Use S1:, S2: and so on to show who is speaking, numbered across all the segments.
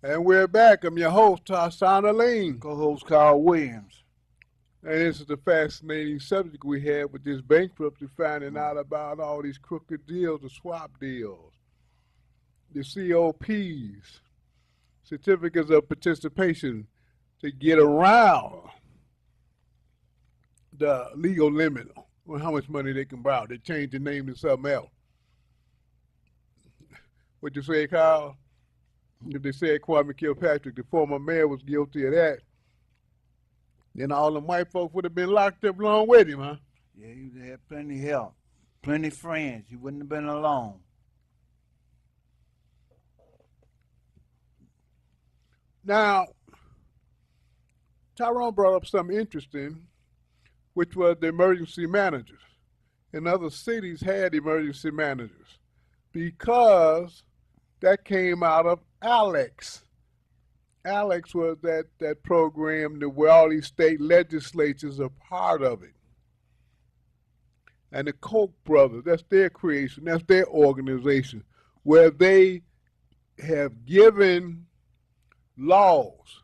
S1: And we're back. I'm your host, Tarsana Lean.
S2: Co-host Carl Williams.
S1: And this is the fascinating subject we had with this bankruptcy, finding out about all these crooked deals, the swap deals, the COPs, certificates of participation to get around the legal limit on how much money they can borrow. They change the name to something else. What you say, Carl? If they said Kwame Kilpatrick, the former mayor, was guilty of that, then all them white folks would have been locked up along with him, huh?
S2: Yeah, he would have had plenty of help, plenty of friends. He wouldn't have been alone.
S1: Now, Tyrone brought up something interesting, which was the emergency managers. And other cities had emergency managers because that came out of Alex. Alex was that program where all these state legislatures are part of it. And the Koch brothers, that's their creation, that's their organization, where they have given laws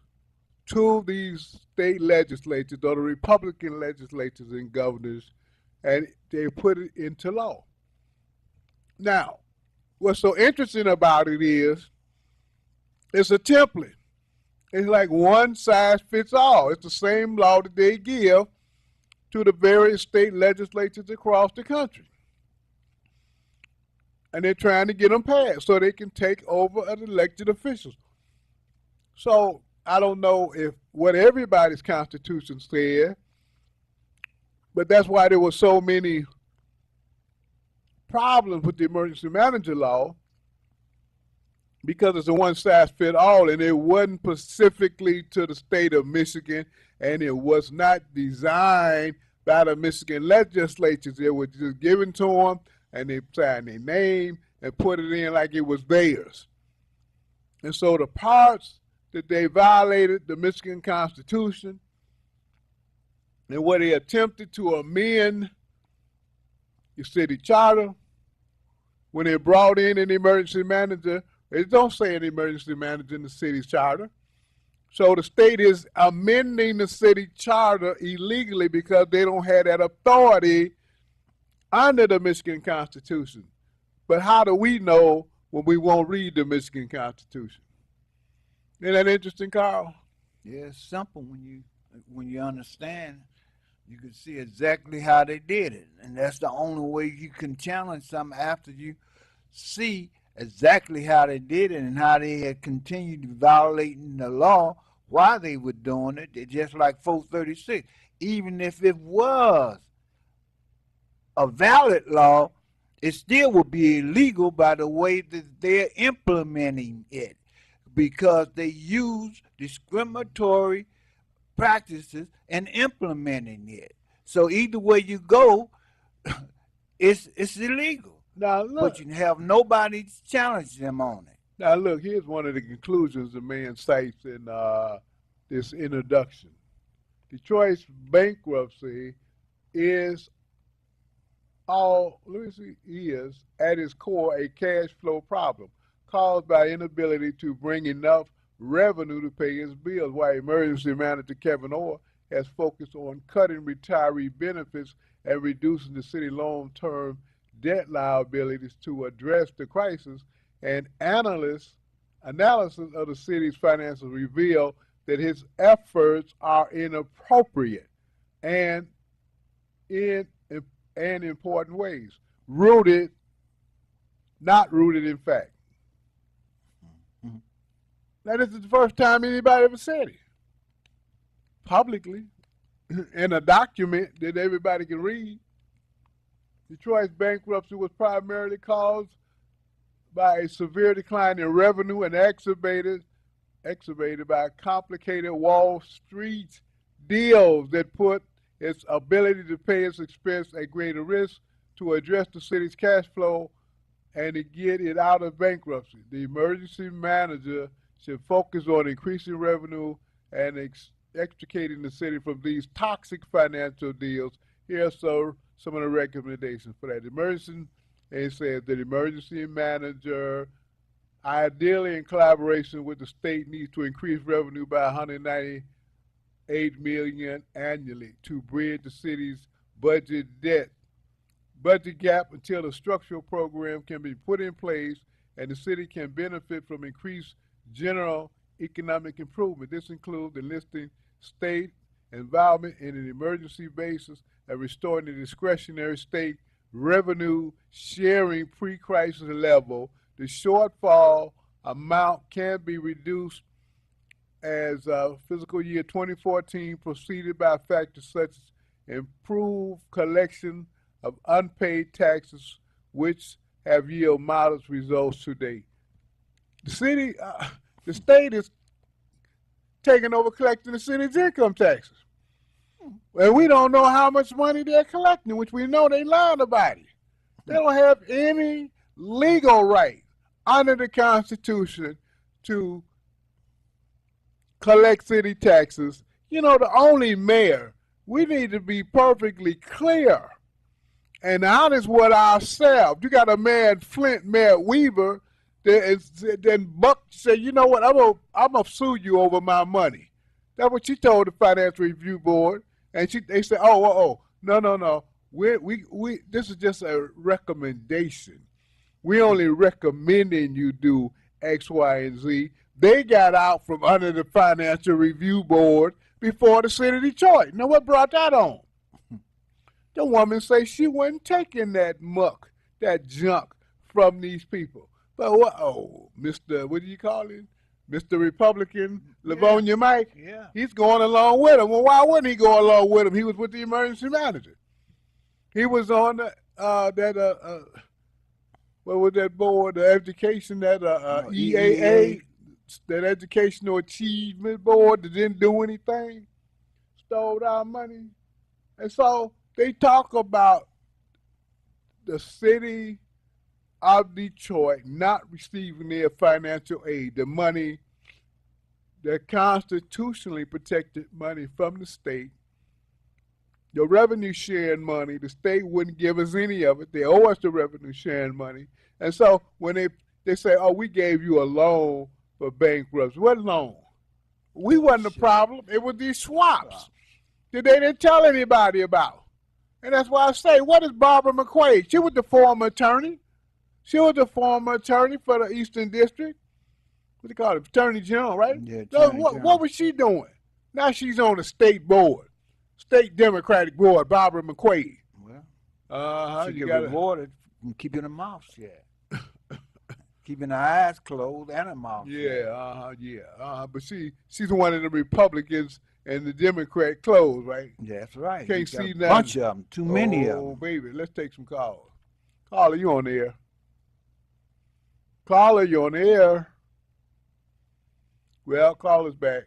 S1: to these state legislatures or the Republican legislatures and governors, and they put it into law. Now, what's so interesting about it is it's a template. It's like one size fits all. It's the same law that they give to the various state legislatures across the country. And they're trying to get them passed so they can take over as elected officials. So I don't know if what everybody's constitution said, but that's why there were so many problems with the emergency manager law, because it's a one size fit all, and it wasn't specifically to the state of Michigan, and it was not designed by the Michigan legislatures. It was just given to them, and they signed their name and put it in like it was theirs. And so the parts that they violated the Michigan Constitution and where they attempted to amend the city charter, when they brought in an emergency manager, they don't say an emergency manager in the city's charter. So the state is amending the city charter illegally because they don't have that authority under the Michigan Constitution. But how do we know when we won't read the Michigan Constitution? Isn't that interesting, Carl?
S2: Yeah, it's simple when you understand. You can see exactly how they did it, and that's the only way you can challenge something after you see exactly how they did it and how they had continued violating the law while they were doing it. They're just like 436. Even if it was a valid law, it still would be illegal by the way that they're implementing it, because they use discriminatory practices and implementing it. So either way you go, it's illegal.
S1: Now look,
S2: But you have nobody to challenge them on it.
S1: Now look, here's one of the conclusions the man cites in this introduction. Detroit's bankruptcy is at its core a cash flow problem caused by inability to bring enough revenue to pay its bills, while emergency manager Kevin Orr has focused on cutting retiree benefits and reducing the city long-term debt liabilities to address the crisis. And analysis of the city's finances reveal that his efforts are inappropriate and in important ways, not rooted in fact. Mm-hmm. Now, this is the first time anybody ever said it publicly in a document that everybody can read. Detroit's bankruptcy was primarily caused by a severe decline in revenue and exacerbated by complicated Wall Street deals that put its ability to pay its expense at greater risk. To address the city's cash flow and to get it out of bankruptcy, the emergency manager should focus on increasing revenue and extricating the city from these toxic financial deals. Here are some of the recommendations for that. And it says that emergency manager ideally in collaboration with the state, needs to increase revenue by 198 million annually to bridge the city's budget gap until a structural program can be put in place and the city can benefit from increased general economic improvement. This includes enlisting state involvement in an emergency basis and restoring the discretionary state revenue sharing pre-crisis level. The shortfall amount can be reduced as fiscal year 2014 proceeded by factors such as improved collection of unpaid taxes, which have yielded modest results to date. The state is taking over collecting the city's income taxes. And we don't know how much money they're collecting, which we know they lying about it. They don't have any legal right under the Constitution to collect city taxes. You know, the only mayor, we need to be perfectly clear and honest with ourselves. You got a mayor in Flint, Mayor Weaver, then Buck said, you know what, I'm gonna sue you over my money. That's what she told the Financial Review Board. And they said, no. We this is just a recommendation. We only recommending you do X, Y, and Z. They got out from under the Financial Review Board before the city of Detroit. Now what brought that on? The woman say she wasn't taking that muck, that junk from these people. But Mr. What do you call him? Mr. Republican, Livonia Mike, he's going along with him. Well, why wouldn't he go along with him? He was with the emergency manager. He was on what was that board, the education, that EAA, that Educational Achievement Board that didn't do anything, stole our money. And so they talk about the city of Detroit not receiving their financial aid, the money, their constitutionally protected money from the state, the revenue sharing money. The state wouldn't give us any of it. They owe us the revenue sharing money. And so when they say, we gave you a loan for bankruptcy. What loan? We wasn't the problem. It was these swaps that they didn't tell anybody about. And that's why I say, what is Barbara McQuade? She was the former attorney. She was the former attorney for the Eastern District. What do you call it? Attorney General, right?
S2: Yeah,
S1: so what was she doing? Now she's on the state board, state Democratic board, Barbara McQuade.
S2: Well, she get rewarded from keeping her mouth shut. Keeping her eyes closed and her mouth shut.
S1: But she's one of the Republicans and the Democrat closed, right?
S2: That's right.
S1: Can't see
S2: a bunch of them. Too many of them.
S1: Oh, baby. Let's take some calls. Caller, you on the air? Caller, you on the air? Well, caller's back.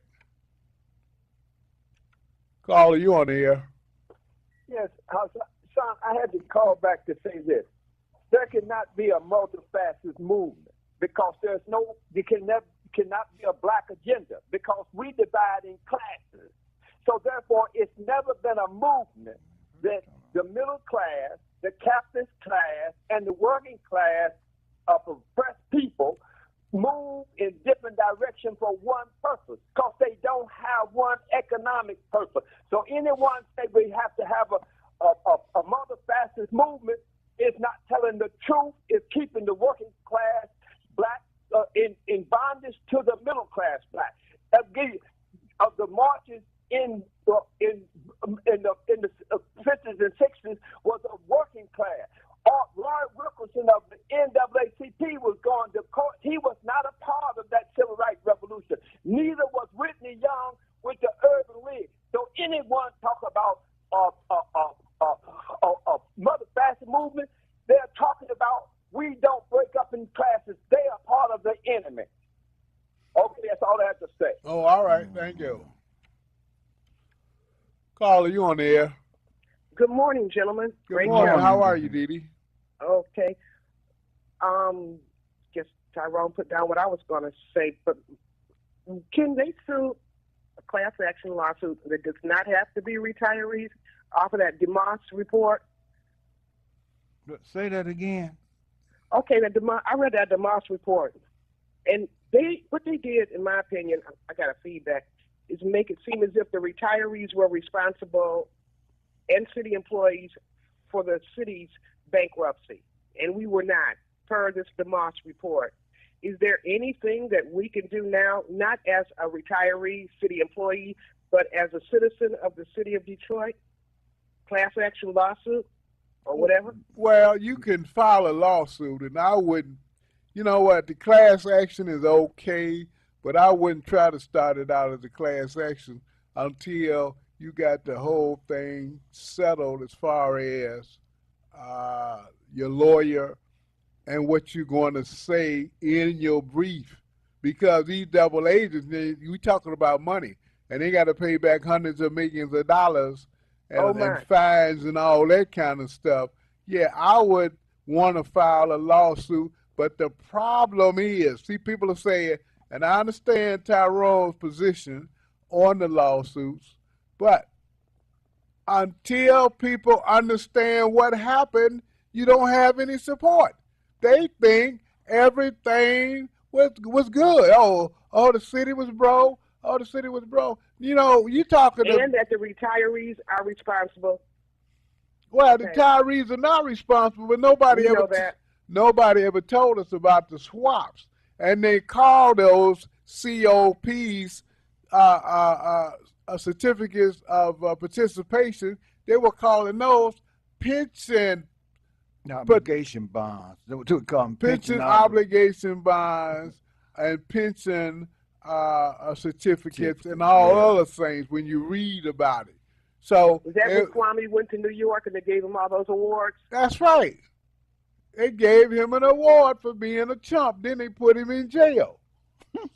S1: Caller, you on the air?
S3: Yes, Sean, I had to call back to say this. There cannot be a multifaceted movement because there cannot be a black agenda because we divide in classes. So therefore, it's never been a movement that the middle class, the capitalist class, and the working class of oppressed people move in different directions for one purpose because they don't have one economic purpose. So anyone say we have to have a multifaceted movement is not telling the truth, is keeping the working class black in bondage to the middle class black. Of the marches in the 50s and 60s was a working class. Lloyd Wilkerson of the NAACP was going to court. He was not a part of that civil rights revolution. Neither was Whitney Young with the Urban League. So anyone talk about a multifaceted movement, they're talking about we don't break up in classes. They are part of the enemy. Okay, that's all I have to say.
S1: Oh, all right. Thank you. Caller, you on the air?
S4: Good morning, gentlemen.
S1: Good morning. How are you, Dee Dee?
S4: Okay. Guess Tyrone put down what I was going to say, but can they sue a class action lawsuit that does not have to be retirees off of that DeMoss report?
S2: Say that again.
S4: Okay, I read that DeMoss report. And what they did, in my opinion, I got a feedback, is make it seem as if the retirees were responsible and city employees for the city's bankruptcy, and we were not, per this DeMoss report. Is there anything that we can do now, not as a retiree city employee, but as a citizen of the city of Detroit? Class action lawsuit or whatever?
S1: Well, you can file a lawsuit, and I wouldn't, you know what, the class action is okay, but I wouldn't try to start it out as a class action until you got the whole thing settled as far as your lawyer and what you're going to say in your brief. Because these double agents, we talking about money, and they got to pay back hundreds of millions of dollars and fines and all that kind of stuff. Yeah, I would want to file a lawsuit, but the problem is, see, people are saying, and I understand Tyrone's position on the lawsuits, but until people understand what happened, you don't have any support. They think everything was good. Oh, the city was broke. Oh, the city was broke. You know, you talking
S4: and that the retirees are responsible.
S1: Well, the retirees are not responsible, but nobody ever told us about the swaps, and they call those COPs certificates of participation. They were calling those pension
S2: obligation bonds. They would call them
S1: pension obligation bonds and pension certificates and all other things when you read about it. So
S4: is that when Kwame went to New York and they gave him all those awards?
S1: That's right. They gave him an award for being a chump. Then they put him in jail.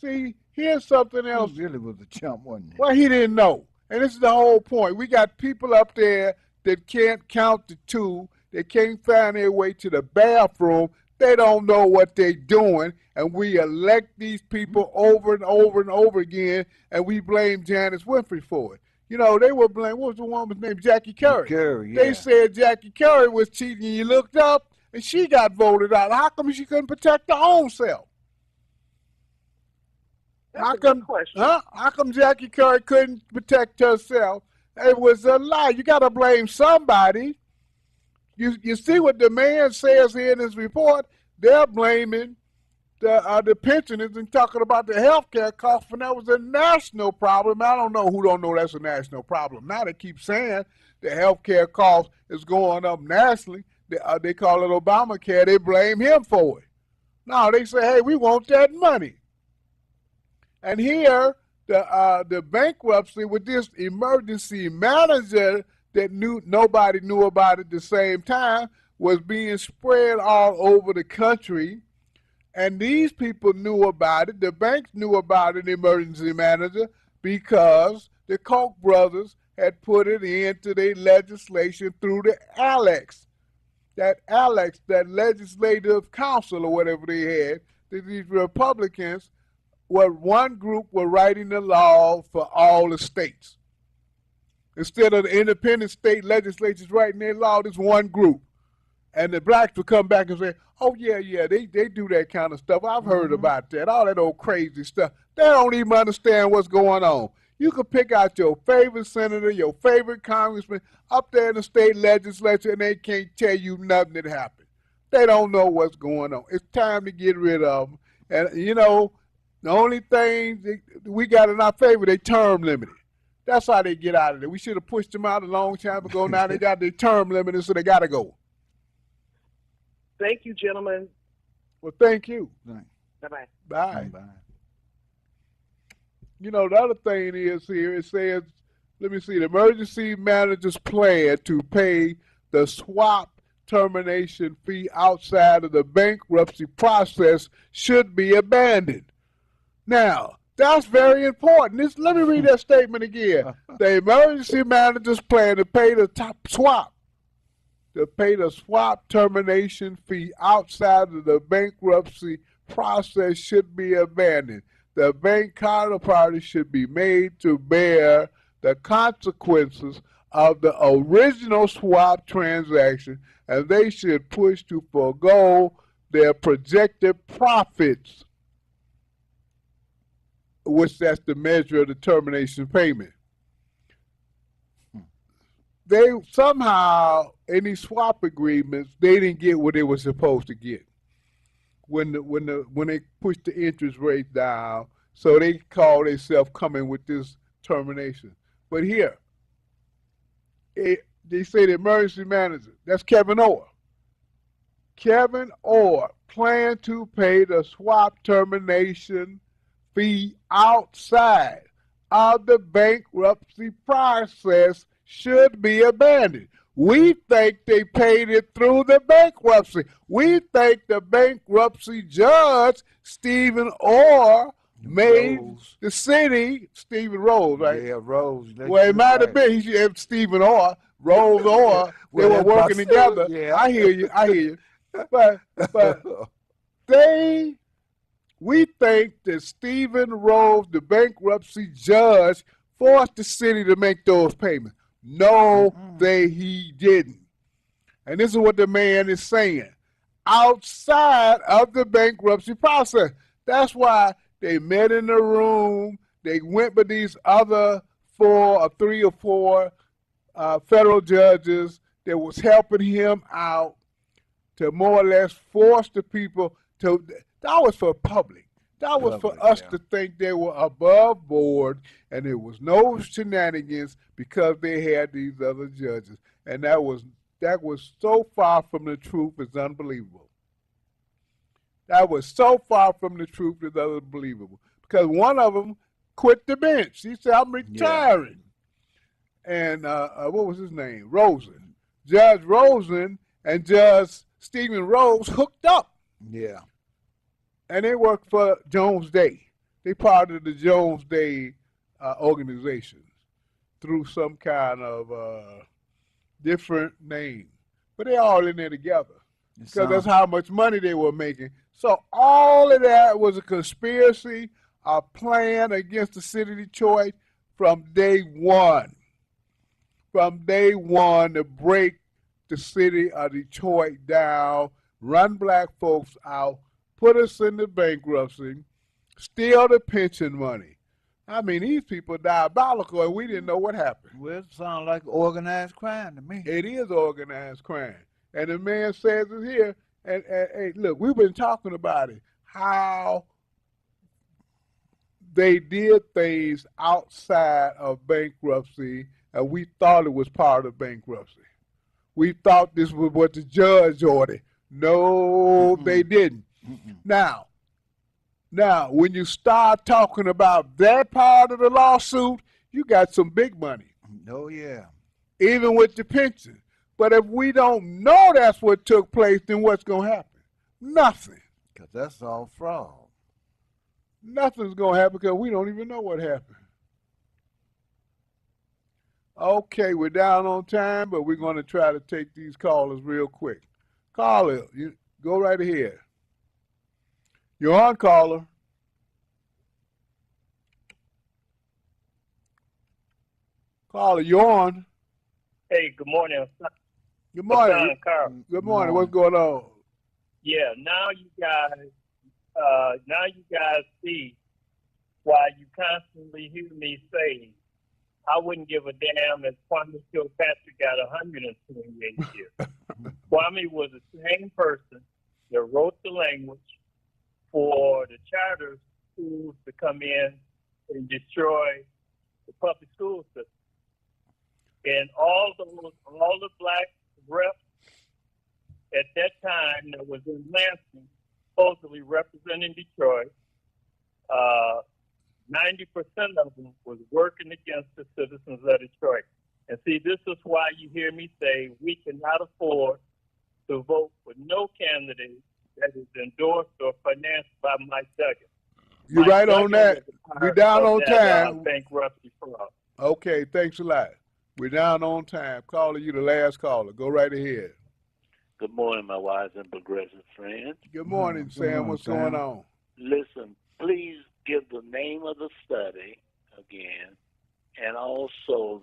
S1: See, here's something else.
S2: He really was a chump, wasn't he?
S1: Well, he didn't know. And this is the whole point. We got people up there that can't count to two. They can't find their way to the bathroom. They don't know what they're doing. And we elect these people over and over and over again, and we blame Janice Winfrey for it. You know, they were blamed, what was the woman's name? Jackie Curry. They said Jackie Curry was cheating. You looked up, and she got voted out. How come she couldn't protect her own self? How come Jackie Curry couldn't protect herself? It was a lie. You got to blame somebody. You see what the man says here in his report? They're blaming the pensioners and talking about the health care costs, and that was a national problem. I don't know who don't know that's a national problem. Now they keep saying the health care cost is going up nationally. They call it Obamacare. They blame him for it. No, they say, hey, we want that money. And here, the bankruptcy with this emergency manager that nobody knew about at the same time was being spread all over the country. And these people knew about it. The banks knew about it, the emergency manager, because the Koch brothers had put it into their legislation through the ALEC, that legislative council or whatever they had, that these Republicans one group were writing the law for all the states. Instead of the independent state legislatures writing their law, this one group. And the blacks would come back and say, oh, yeah, they do that kind of stuff. I've heard about that, all that old crazy stuff. They don't even understand what's going on. You could pick out your favorite senator, your favorite congressman up there in the state legislature, and they can't tell you nothing that happened. They don't know what's going on. It's time to get rid of them. And, you know, the only thing we got in our favor, they term limited. That's how they get out of there. We should have pushed them out a long time ago. Now they got their term limited, so they got to go.
S4: Thank you, gentlemen.
S1: Well, thank you.
S4: Bye-bye.
S1: Bye. You know, the other thing is here, it says, let me see, the emergency manager's plan to pay the swap termination fee outside of the bankruptcy process should be abandoned. Now, that's very important. Let me read that statement again. The emergency manager's plan to pay the swap termination fee outside of the bankruptcy process should be abandoned. The bank counterparty should be made to bear the consequences of the original swap transaction, and they should push to forego their projected profits. which that's the measure of the termination payment. They somehow in these swap agreements they didn't get what they were supposed to get when they pushed the interest rate down. So they call themselves coming with this termination. But here, they say the emergency manager, that's Kevin Orr. Kevin Orr planned to pay the swap termination fee outside of the bankruptcy process should be abandoned. We think they paid it through the bankruptcy. We think the bankruptcy judge, Stephen Orr, made the city, Stephen Rose, right?
S2: Yeah, Rose.
S1: Well, it might have been. He should have Stephen Orr, Rose Orr. They were working together.
S2: Yeah.
S1: I hear you. But we think that Stephen Rose, the bankruptcy judge, forced the city to make those payments. No, he didn't. And this is what the man is saying. Outside of the bankruptcy process. That's why they met in the room. They went with these other three or four federal judges that was helping him out to more or less force the people to. That was for public. That was for us to think they were above board and there was no shenanigans because they had these other judges. And that was so far from the truth, it's unbelievable. That was so far from the truth, it's unbelievable. Because one of them quit the bench. He said, I'm retiring. Yeah. And what was his name? Rosen. Judge Rosen and Judge Stephen Rose hooked up.
S2: Yeah.
S1: And they work for Jones Day. They part of the Jones Day organization through some kind of different name. But they all in there together because that's how much money they were making. So all of that was a conspiracy, a plan against the city of Detroit from day one. From day one to break the city of Detroit down, run black folks out, put us into bankruptcy, steal the pension money. I mean, these people are diabolical, and we didn't know what happened.
S2: Well, it sounds like organized crime to me.
S1: It is organized crime. And the man says it here, and hey, look, we've been talking about it, how they did things outside of bankruptcy, and we thought it was part of bankruptcy. We thought this was what the judge ordered. No, they didn't. Now, when you start talking about that part of the lawsuit, you got some big money.
S2: Oh, yeah.
S1: Even with the pension. But if we don't know that's what took place, then what's going to happen? Nothing.
S2: Because that's all fraud.
S1: Nothing's going to happen because we don't even know what happened. Okay, we're down on time, but we're going to try to take these callers real quick. Caller, you go right ahead. You're on, caller. Caller, you're on.
S5: Hey, good morning.
S1: Good morning.
S5: Carl.
S1: Good morning. What's going on?
S5: Yeah, now you guys see why you constantly hear me say I wouldn't give a damn if Kwame Kilpatrick got 128 years. Kwame was the same person that wrote the language for the charter schools to come in and destroy the public school system. And all the black reps at that time that was in Lansing, supposedly representing Detroit, 90% of them was working against the citizens of Detroit. And see, this is why you hear me say we cannot afford to vote for no candidate that is endorsed or financed by Mike Duggan.
S1: You're right on that. We're down on time.
S5: Bankruptcy fraud.
S1: Okay, thanks a lot. We're down on time. Caller, you the last caller. Go right ahead.
S6: Good morning, my wise and progressive friends.
S1: Good morning, Sam. What's going on?
S6: Listen, please give the name of the study again, and also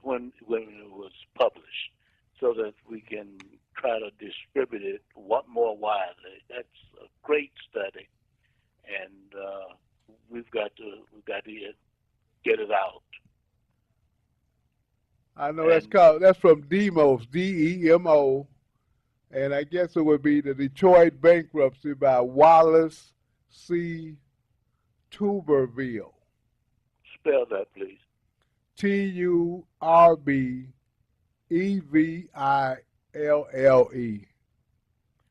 S6: when it was published, so that we can try to distribute it more widely. That's a great study, and we've got to get it out.
S1: I know that's from Demos, DEMO, and I guess it would be the Detroit bankruptcy by Wallace C. Tuberville.
S6: Spell that, please.
S1: Turbeville.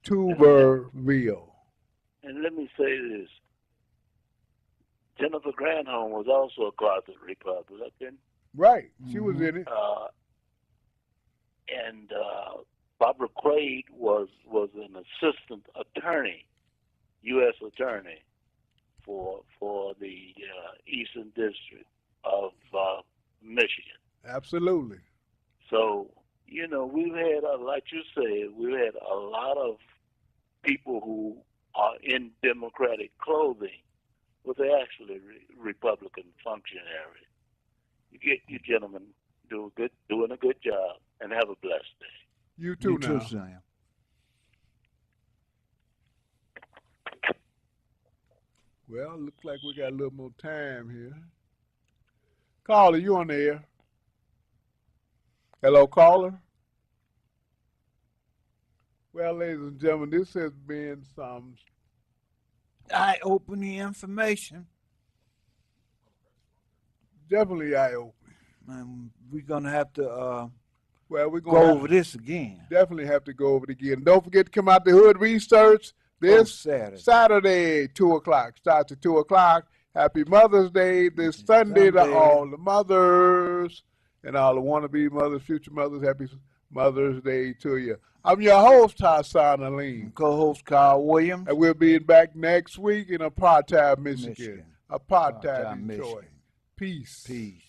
S1: Tuberville.
S6: And let me say this. Jennifer Granholm was also a closet Republican.
S1: Right, she was in it.
S6: And Barbara Quaid was an assistant attorney, U.S. attorney for the Eastern District of Michigan.
S1: Absolutely.
S6: So, you know, we've had, like you said, we've had a lot of people who are in Democratic clothing, but they're actually Republican functionaries. You gentlemen doing a good job, and have a blessed day.
S1: You too now.
S2: Sam.
S1: Well, looks like we got a little more time here. Caller, you on the air? Hello, caller? Well, ladies and gentlemen, this has been some
S2: Eye-opening information.
S1: definitely eye-opening.
S2: We're gonna have to
S1: Well, we're
S2: go
S1: going
S2: over this again.
S1: definitely have to go over it again. Don't forget to come out to Hood Research this Saturday, 2 o'clock. Starts at 2 o'clock. Happy Mother's Day this Sunday to all the mothers and all the wannabe mothers, future mothers. Happy Mother's Day to you. I'm your host, Hassan Alim.
S2: Co-host Carl Williams.
S1: And we'll be back next week in Apartheid, Michigan. Apartheid, Detroit.
S2: Michigan.
S1: Peace.
S2: Peace.